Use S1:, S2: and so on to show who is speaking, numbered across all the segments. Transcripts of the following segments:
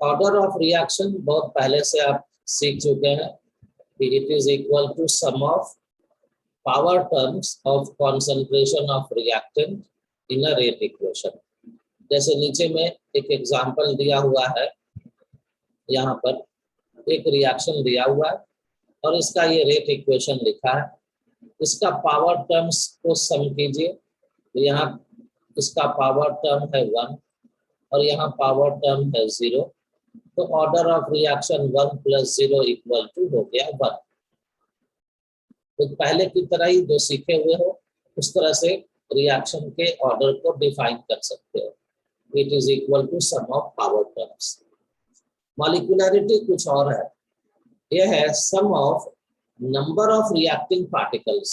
S1: Order of reaction बहुत पहले से आप सीख चुके हैं कि it is equal to sum of power terms of concentration of reactant in a rate equation. जैसे नीचे में एक एग्जांपल दिया हुआ है, यहाँ पर एक रिएक्शन दिया हुआ है और इसका ये रेट इक्वेशन लिखा है। इसका पावर टर्म्स को सम कीजिए, यहाँ इसका पावर टर्म है 1 और यहाँ पावर टर्म है 0, तो ऑर्डर ऑफ रिएक्शन 1 + 0 = हो गया 1। तो पहले की तरह ही जो सीखे हुए हो उस तरह से रिएक्शन के ऑर्डर को डिफाइन कर सकते हो। It is equal to sum of power terms. Molecularity कुछ और है, यह है sum of number of reacting particles,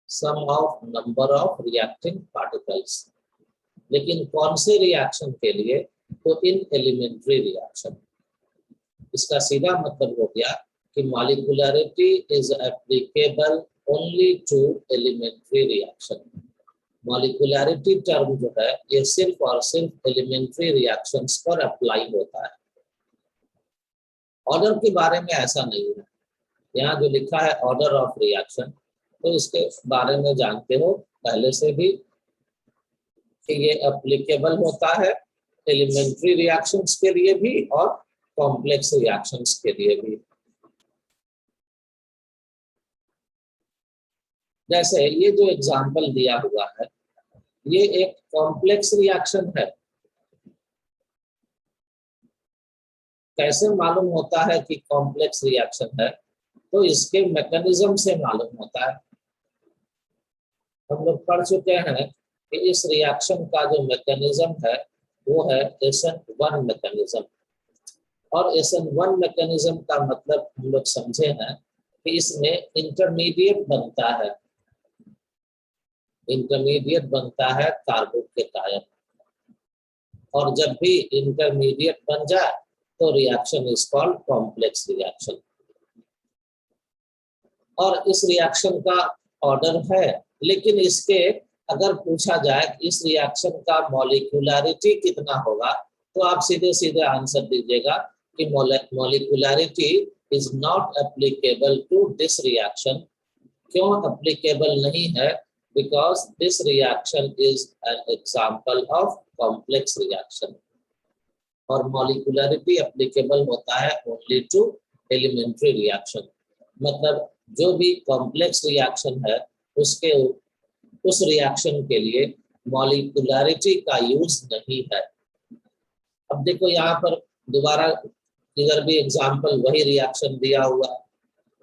S1: sum of number of reacting particles. लेकिन कौन से रिएक्शन के लिए? तो इन एलिमेंट्री रिएक्शन। इसका सीधा मतलब हो गया कि molecularity is applicable only to elementary reaction. Molecularity term जो है ये सिर्फ और सिर्फ एलिमेंट्री रिएक्शंस पर अप्लाई होता है। ऑर्डर के बारे में ऐसा नहीं है। यहाँ जो लिखा है ऑर्डर ऑफ रिएक्शन, तो इसके बारे में जानते हो पहले से भी कि ये एप्लीकेबल होता है एलिमेंट्री रिएक्शंस के लिए भी और कॉम्प्लेक्स रिएक्शंस के लिए भी। जैसे ये जो एग्जांपल दिया हुआ है, ये एक कॉम्प्लेक्स रिएक्शन है। कैसे मालूम होता है कि कॉम्प्लेक्स रिएक्शन है? तो इसके मैकेनिज्म से मालूम होता है। हम लोग पढ़ चुके हैं कि इस रिएक्शन का जो मैकेनिज्म है वो है SN1 मैकेनिज्म। और SN1 मैकेनिज्म का मतलब हम लोग समझे हैं कि इसमें इंटरमीडिएट बनता है, इंटरमीडिएट बनता है कार्बोकेटायन। और जब भी इंटरमीडिएट बन जाए तो reaction is called complex reaction. और इस रिएक्शन का ऑर्डर है, लेकिन इसके अगर पूछा जाए कि इस रिएक्शन का मॉलिक्यूलरिटी कितना होगा, तो आप सीधे सीधे आंसर दीजिएगा कि molecularity is not applicable to this reaction. क्यों एप्लीकेबल नहीं है? Because this reaction is an example of complex reaction. और मॉलिक्यूलरिटी एप्लीकेबल होता है ओनली टू एलिमेंट्री रिएक्शन। मतलब जो भी कॉम्प्लेक्स रिएक्शन है उसके उस रिएक्शन के लिए मॉलिक्यूलरिटी का यूज नहीं है। अब देखो यहाँ पर दोबारा इधर भी एग्जांपल वही रिएक्शन दिया हुआ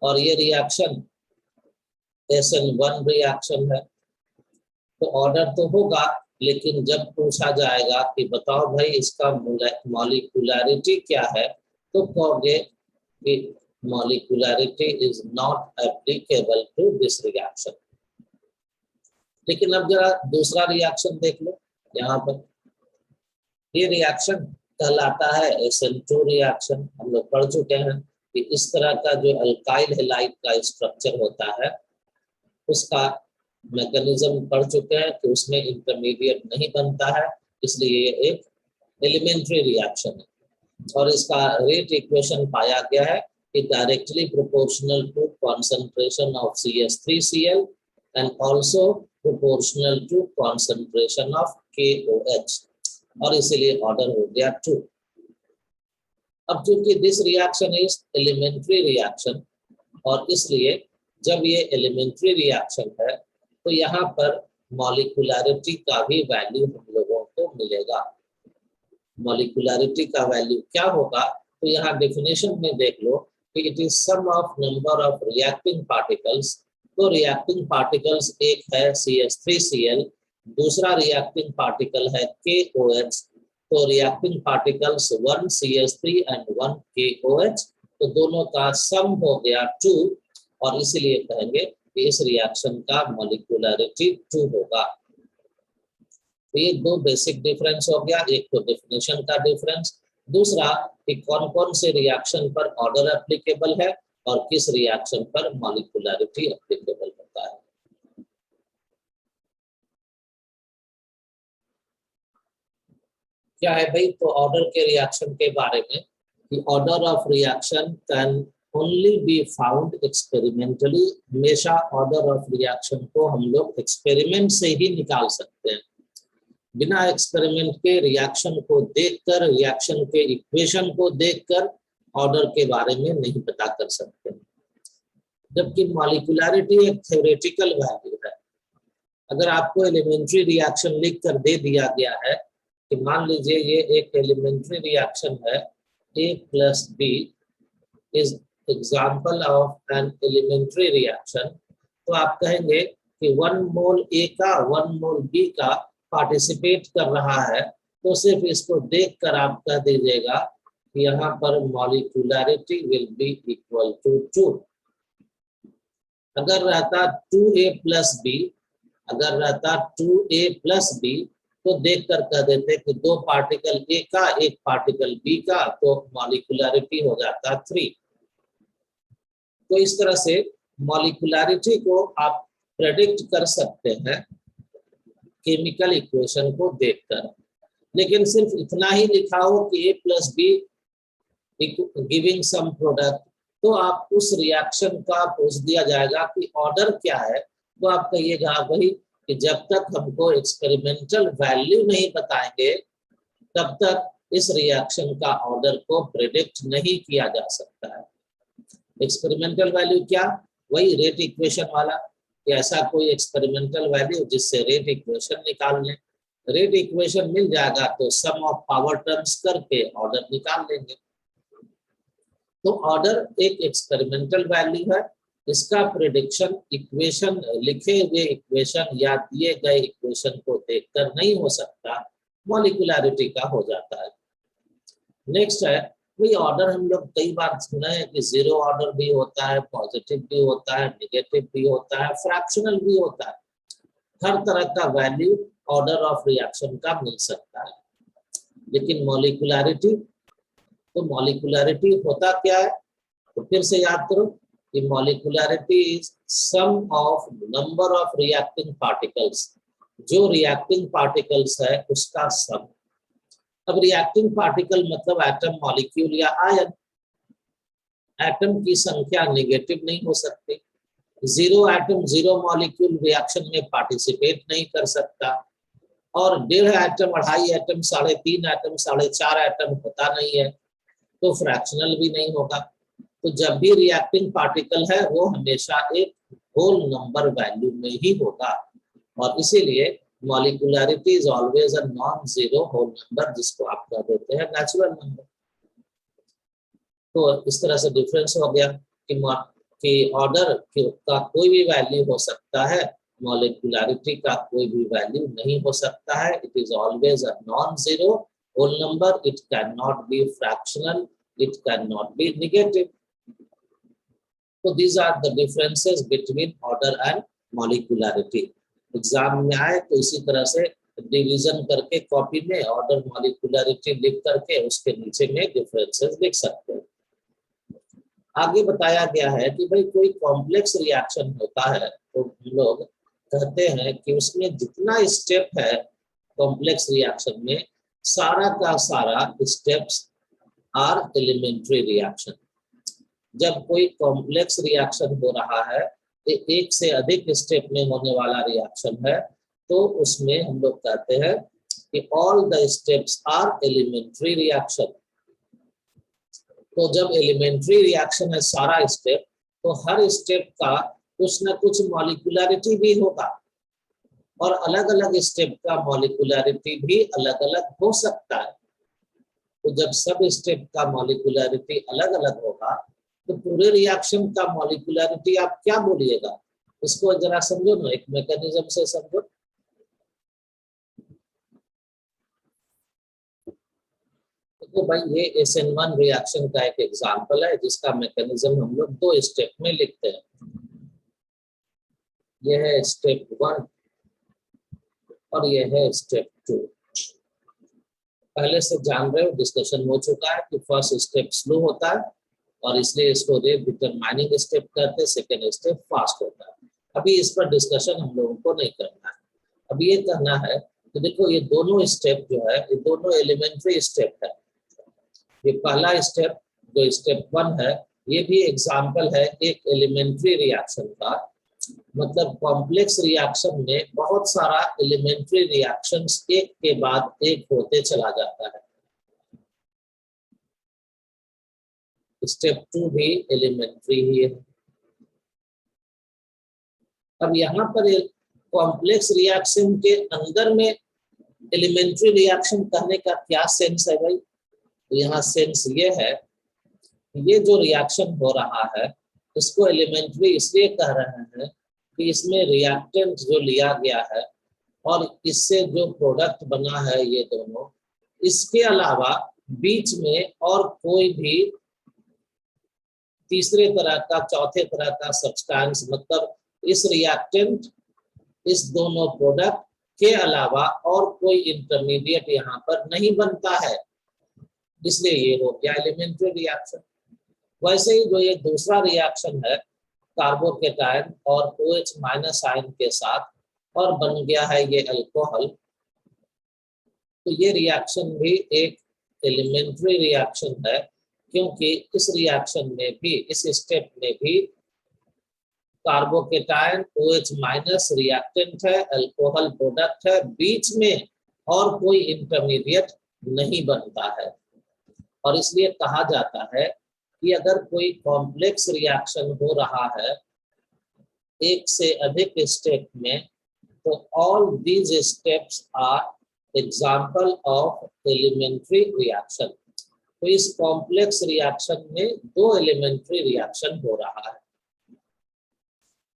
S1: और ये रिएक्शन SN1 रिएक्शन है। तो ऑर्डर तो होगा, लेकिन जब पूछा जाएगा कि बताओ भाई इसका मॉलिक्यूलरिटी क्या है, तो कहोगे कि molecularity is not applicable to this reaction. लेकिन अब जरा दूसरा रिएक्शन देख लो। यहाँ पर ये रिएक्शन कहलाता है SN2 रिएक्शन। हम लोग पढ़ चुके हैं कि इस तरह का जो अल्काइल हैलाइड का स्ट्रक्चर होता है उसका मैकेनिज्म पढ़ चुके हैं कि उसमें इंटरमीडिएट नहीं बनता है, इसलिए ये एक एलिमेंट्री रिएक्शन है। और इसका रेट इक्वेशन पाया गया है कि directly proportional to concentration of CH3Cl and also proportional to concentration of KOH, और इसीलिए ऑर्डर हो गया 2। अब चूंकि this reaction is elementary reaction और इसलिए जब ये एलिमेंट्री रिएक्शन है तो यहाँ पर मॉलिक्यूलरिटी का भी वैल्यू हम लोगों को मिलेगा। मॉलिक्यूलरिटी का वैल्यू क्या होगा? तो यहाँ डेफिनेशन में देख लो कि it is sum of number of reacting particles. तो रिएक्टिंग पार्टिकल्स एक है CH3Cl, दूसरा रिएक्टिंग पार्टिकल है KOH। तो reacting particles 1 CH3 and 1 KOH, तो दोनों का सम हो गया 2, और इसीलिए कहेंगे कि इस रिएक्शन का मॉलिक्यूलरिटी 2 होगा। तो ये दो बेसिक डिफरेंस हो गया, एक तो डेफिनेशन का डिफरेंस, दूसरा कि कौन कौन से रिएक्शन पर ऑर्डर एप्लीकेबल है और किस रिएक्शन पर मॉलिक्यूलरिटी एप्लीकेबल होता है। क्या है भाई, तो ऑर्डर के रिएक्शन के बारे में कि order of reaction can only be found experimentally. हमेशा ऑर्डर ऑफ रिएक्शन को हम लोग एक्सपेरिमेंट से ही निकाल सकते हैं। बिना एक्सपेरिमेंट के रिएक्शन को देखकर, रिएक्शन के इक्वेशन को देखकर ऑर्डर के बारे में नहीं पता कर सकते। जबकि मॉलिक्यूलरिटी एक थ्योरेटिकल वैल्यू है। अगर आपको एलिमेंट्री रिएक्शन लिख कर दे दिया गया है कि मान लीजिए ये एक एलिमेंट्री रिएक्शन है, A plus B is example of an elementary reaction, तो आप कहेंगे कि 1 मोल A का 1 मोल B का पार्टिसिपेट कर रहा है, तो सिर्फ इसको देखकर आप कह दीजिएगा कि यहाँ पर molecularity will be equal to 2। अगर रहता 2A plus B, अगर रहता 2A plus B, तो देखकर कह देते कि 2 पार्टिकल A का 1 पार्टिकल B का, तो मॉलिक्यूलरिटी हो जाता 3। तो इस तरह से मॉलिक्यूलरिटी को आप प्रेडिक्ट कर सकते हैं केमिकल इक्वेशन को देखकर। लेकिन सिर्फ इतना ही लिखा हो कि A plus B giving some product, तो आप उस रिएक्शन का पूछ दिया जाएगा कि ऑर्डर क्या है, तो आप कहिएगा भाई कि जब तक हमको एक्सपेरिमेंटल वैल्यू नहीं बताएंगे तब तक इस रिएक्शन का ऑर्डर को प्रेडिक्ट नहीं किया जा सकता है। एक्सपेरिमेंटल वैल्यू क्या, वही रेट इक्वेशन वाला, कि ऐसा कोई एक्सपेरिमेंटल वैल्यू जिससे रेट इक्वेशन निकाल लें। रेट इक्वेशन मिल जाएगा तो सम ऑफ पावर टर्म्स करके ऑर्डर निकाल लेंगे। तो ऑर्डर एक एक्सपेरिमेंटल वैल्यू है, इसका प्रेडिक्शन इक्वेशन, लिखे हुए इक्वेशन या दिए गए इक्वेशन को देखकर नहीं हो सकता, मॉलिक्यूलरिटी का हो जाता है। नेक्स्ट है वही ऑर्डर, हम लोग कई बार सुना है कि 0 ऑर्डर भी होता है, पॉजिटिव भी होता है, नेगेटिव भी होता है, फ्रैक्शनल भी होता है। हर तरह का वैल्यू ऑर्डर ऑफ रिएक्शन का मिल सकता है। लेकिन मॉलिक्यूलरिटी, तो मॉलिक्यूलरिटी होता क्या है, तो फिर से याद करो कि molecularity is sum of number of reacting particles. जो रिएक्टिंग पार्टिकल्स है उसका सम। अब रिएक्टिंग पार्टिकल मतलब एटम, मॉलिक्यूल या आयन। एटम की संख्या नेगेटिव नहीं हो सकती। 0 एटम 0 मॉलिक्यूल रिएक्शन में पार्टिसिपेट नहीं कर सकता, और 1.5 एटम, 2.5 एटम, 3.5 एटम, 4.5 एटम होता नहीं है, तो फ्रैक्शनल भी नहीं होगा। तो जब भी रिएक्टिंग पार्टिकल है वो हमेशा एक होल नंबर वैल्यू में ही होगा, और इसीलिए molecularity is always a non zero whole number, जिसको आप कह देते हैं नेचुरल नंबर। तो इस तरह से डिफरेंस हो गया कि ऑर्डर का कोई भी वैल्यू हो सकता है, मॉलिक्यूलरिटी का कोई भी वैल्यू नहीं हो सकता है। It is always a non zero whole number, it cannot be fractional, it cannot be negative. So these are the differences between order and molecularity. Exam में आए तो इसी तरह से डिवीजन करके कॉपी में ऑर्डर मॉलिक्यूलरिटी लिख करके उसके नीचे में डिफरेंसेस लिख सकते हैं। आगे बताया गया है कि भाई कोई कॉम्प्लेक्स रिएक्शन होता है तो हम लोग कहते हैं कि उसमें जितना स्टेप है कॉम्प्लेक्स रिएक्शन में, सारा का सारा स्टेप्स आर एलिमेंट्री रिएक्शन। जब कोई कॉम्प्लेक्स रिएक्शन हो रहा है, एक से अधिक स्टेप में होने वाला रिएक्शन है, तो उसमें हम लोग कहते हैं कि all the steps are elementary reaction. तो जब एलिमेंट्री रिएक्शन है सारा स्टेप, तो हर स्टेप का कुछ न कुछ मॉलिक्यूलरिटी भी होगा, और अलग अलग स्टेप का मॉलिक्यूलरिटी भी अलग अलग हो सकता है। तो जब सब स्टेप का मॉलिक्यूलरिटी अलग अलग होगा, तो पूरे रिएक्शन का मॉलिक्यूलरिटी आप क्या बोलिएगा, इसको जरा समझो ना, एक मैकेनिज्म से समझो। तो भाई ये SN1 रिएक्शन का एक एग्जांपल है जिसका मैकेनिज्म हम लोग 2 स्टेप में लिखते हैं। ये है स्टेप 1 और ये है स्टेप 2। पहले से जान रहे हो, डिस्कशन हो चुका है कि फर्स्ट स्टेप स्लो होता है और इसलिए इसको रेट डिटरमाइनिंग स्टेप कहते हैं, सेकेंड स्टेप फास्ट होता है। अभी इस पर डिस्कशन हम लोगों को नहीं करना है। अभी ये कहना है तो देखो ये दोनों स्टेप जो है, ये दोनों एलिमेंट्री स्टेप है। ये पहला स्टेप जो स्टेप 1 है, ये भी एग्जाम्पल है एक एलिमेंट्री रिएक्शन का। मतलब कॉम्प्लेक्स रिएक्शन में बहुत सारा एलिमेंट्री रिएक्शंस एक के बाद एक होते चला जाता है। स्टेप 2 भी एलिमेंट्री ही है। अब यहाँ पर कॉम्प्लेक्स रिएक्शन के अंदर में एलिमेंट्री रिएक्शन कहने का क्या सेंस है भाई? तो यहाँ सेंस ये है, ये जो रिएक्शन हो रहा है इसको एलिमेंट्री इसलिए कह रहे हैं कि इसमें रिएक्टेंट जो लिया गया है और इससे जो प्रोडक्ट बना है ये दोनों, इसके अलावा बीच में और कोई भी तीसरे तरह का, चौथे तरह का सब्सटेंस, मतलब इस रिएक्टेंट, इस दोनों प्रोडक्ट के अलावा और कोई इंटरमीडिएट यहाँ पर नहीं बनता है, इसलिए ये हो गया एलिमेंट्री रिएक्शन। वैसे ही जो ये दूसरा रिएक्शन है कार्बोकेटायन और OH माइनस आयन के साथ और बन गया है ये अल्कोहल, तो ये रिएक्शन भी एक एलिमेंट्री रिएक्शन है, क्योंकि इस रिएक्शन में भी, इस स्टेप में भी कार्बोकेटायन OH माइनस रिएक्टेंट है, अल्कोहल प्रोडक्ट है, बीच में और कोई इंटरमीडिएट नहीं बनता है। और इसलिए कहा जाता है कि अगर कोई कॉम्प्लेक्स रिएक्शन हो रहा है एक से अधिक स्टेप में, तो all these steps are example of elementary reaction. तो इस कॉम्प्लेक्स रिएक्शन में दो एलिमेंट्री रिएक्शन हो रहा है।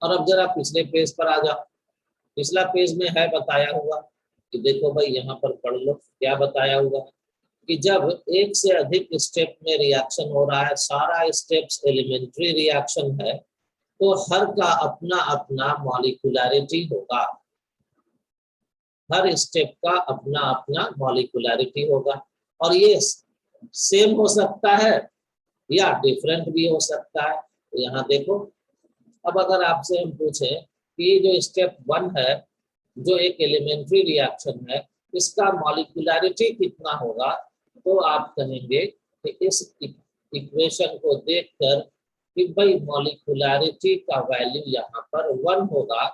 S1: और अब जरा पिछले पेज पर आ जाओ। पिछला पेज में है बताया हुआ कि देखो भाई, यहाँ पर पढ़ लो क्या बताया हुआ है कि जब एक से अधिक स्टेप में रिएक्शन हो रहा है, सारा स्टेप्स एलिमेंट्री रिएक्शन है, तो हर का अपना अपना मॉलिक्यूलरिटी होगा। हर स्टेप का अपना अपना मॉलिक्यूलरिटी होगा, और ये सेम हो सकता है या डिफरेंट भी हो सकता है। तो यहाँ देखो, अब अगर आपसे हम पूछें कि जो स्टेप 1 है, जो एक एलिमेंट्री रिएक्शन है, इसका मॉलिक्यूलरिटी कितना होगा, तो आप कहेंगे कि इस इक्वेशन को देखकर कि भाई मॉलिक्यूलरिटी का वैल्यू यहाँ पर 1 होगा,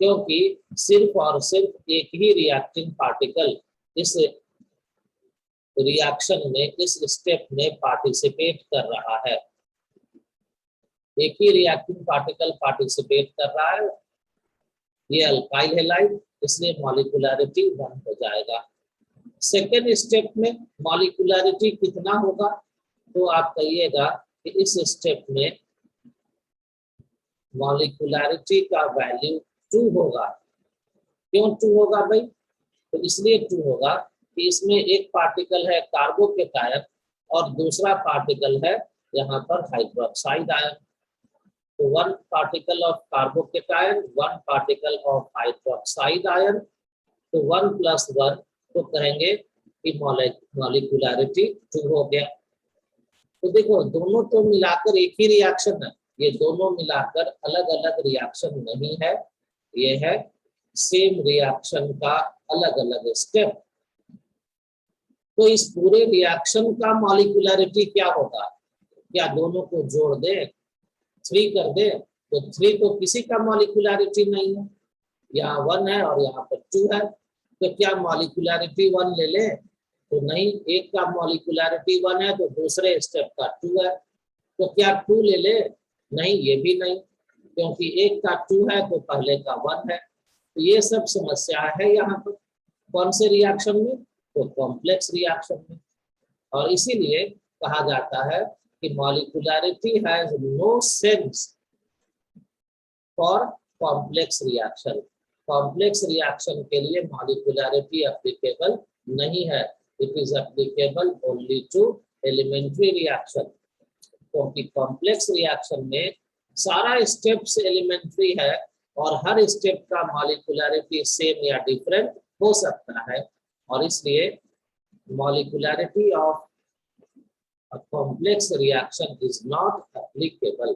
S1: क्योंकि सिर्फ और सिर्फ एक ही रिएक्टिंग पार्टिकल इस रिएक्शन में, इस स्टेप में पार्टिसिपेट कर रहा है। एक ही रिएक्टिंग पार्टिकल पार्टिसिपेट कर रहा है, ये अल्काइल हैलाइड, इसलिए मॉलिक्यूलरिटी 1 हो जाएगा। सेकेंड स्टेप में मॉलिक्यूलरिटी कितना होगा, तो आप कहिएगा कि इस स्टेप में मॉलिक्यूलरिटी का वैल्यू 2 होगा। क्यों 2 होगा भाई? तो इसलिए 2 होगा कि इसमें एक पार्टिकल है कार्बोकेटायन और दूसरा पार्टिकल है यहाँ पर हाइड्रोक्साइड आयन। तो 1 particle of carbocation, 1 particle of hydroxide ion, तो 1 + 1, तो कहेंगे कि मॉलिक्यूलरिटी 2 हो गया। तो देखो, दोनों तो मिलाकर एक ही रिएक्शन है, ये दोनों मिलाकर अलग अलग रिएक्शन नहीं है, ये है सेम रिएक्शन का अलग अलग स्टेप। तो इस पूरे रिएक्शन का मॉलिक्यूलरिटी क्या होगा? क्या दोनों को जोड़ दे, 3 कर दे? तो 3 तो किसी का मॉलिक्यूलरिटी नहीं है, यहाँ 1 है और यहाँ पर 2 है, तो क्या मॉलिक्यूलरिटी 1 ले ले? तो नहीं, एक का मॉलिक्यूलरिटी 1 है तो दूसरे स्टेप का 2 है, तो क्या 2 ले ले? नहीं, ये भी नहीं, क्योंकि एक का 2 है तो पहले का 1 है। तो ये सब समस्या है यहाँ पर कौन से रिएक्शन में? तो कॉम्प्लेक्स रिएक्शन में। और इसीलिए कहा जाता है कि molecularity has no sense for complex reaction. Complex reaction के लिए मॉलिक्यूलरिटी एप्लीकेबल नहीं है, it is applicable only to elementary reaction. क्योंकि कॉम्प्लेक्स रिएक्शन में सारा स्टेप्स एलिमेंट्री है और हर स्टेप का मॉलिक्यूलरिटी सेम या डिफरेंट हो सकता है, और इसलिए molecularity of a complex reaction is not applicable.